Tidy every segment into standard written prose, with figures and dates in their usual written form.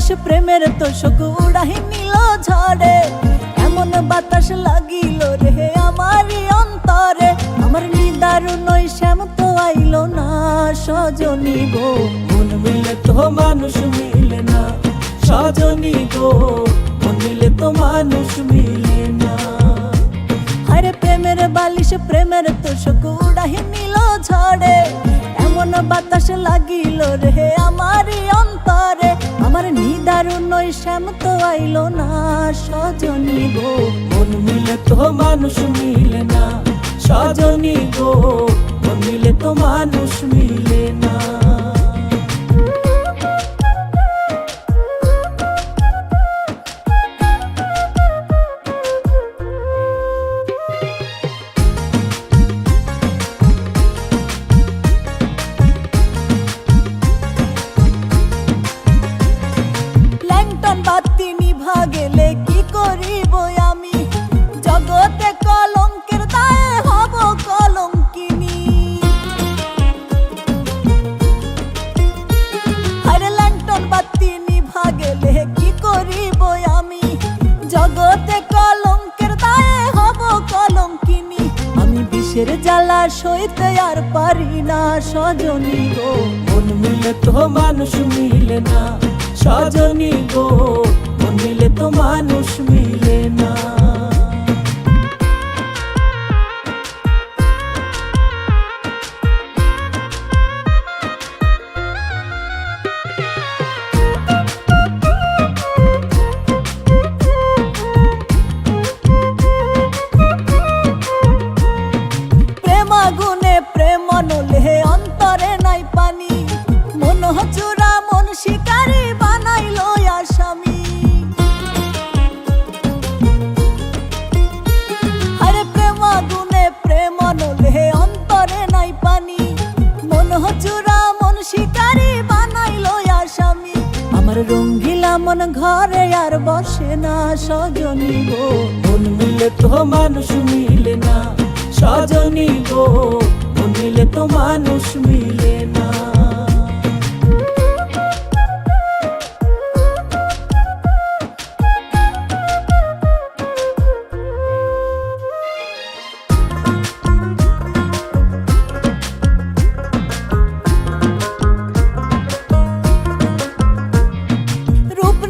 বালিশ প্রেমের তোষক উড়াহি নিল ঝড়ে, এমন বাতাস লাগিল রে আমারই অন্তরে। আমার নিদারুণ শ্যাম তো আইলো না সজনী গো, মন মিলে তো মানুষ মিলে না সজনী গো, মন মিলে তো মানুষ মিলে না। আরে প্রেমের বালিশ প্রেমের তোষক উড়াহি নিল ঝড়ে, এমন বাতাস লাগিল রে আমারই অন্তরে। আমার নিদারুণ শ্যাম তো আইলো না সজনী গো, মন মিলে তো মানুষ মিলে না সজনী গো, মন মিলে তো মানুষ মিলে না। বাতি নিভা গেলে কি করিব আমি, জগতে কলঙ্কের দায়ে হব কলঙ্কিনী। আরে ল্যাংটন বাতি নিভা গেলে কি করিব আমি, জগতে কলঙ্কের দায়ে হব কলঙ্কিনী। আমি বিষের জ্বালা সইতে আর পারি না সজনী গো, মন মিলে তো মানুষ মিলে না সজনী গো, মন মিলে তো মানুষ মিলে না। প্রেম আগুনে প্রেম নলে অন্তরে নাই পানি, মন চূড়া মন শিকারি বানাইলো আসামি। আরে প্রেম আগুনে প্রেম নলে অন্তরে নাই পানি, মন চূড়া মন শিকারি বানাইলো আসামি। আমার রঙ্গিলা মন ঘরে আর বসে না সজনী গো, মন মিলে তো মানুষ মিলে না সজনী গো, মন মিলে তো মানুষ মিলে না।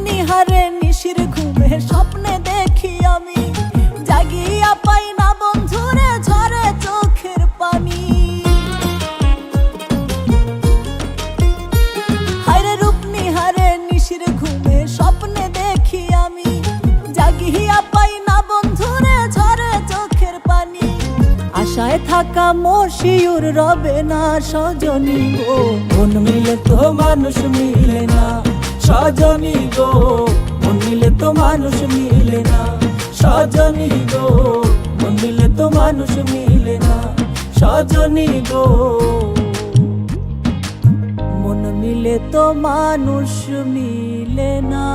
নিহারে নিশির ঘুমে স্বপ্নে দেখি আমি, জাগিয়া পাই না বন্ধুরে ঝরে চোখের পানি। হায়রে রূপ নিহারে নিশির ঘুমে স্বপ্নে দেখি আমি, জাগিয়া পাই না বন্ধুরে ঝরে চোখের পানি। আশায় থাকা মশিউর রবে না সজনী গো, মন মিলে তো মানুষ মিলে না সজনী গো, মন মিলে তো মানুষ মিলে না সজনী গো, মন মিলে তো মানুষ মিলে না সজনী গো, মন মিলে তো মানুষ মিলে না।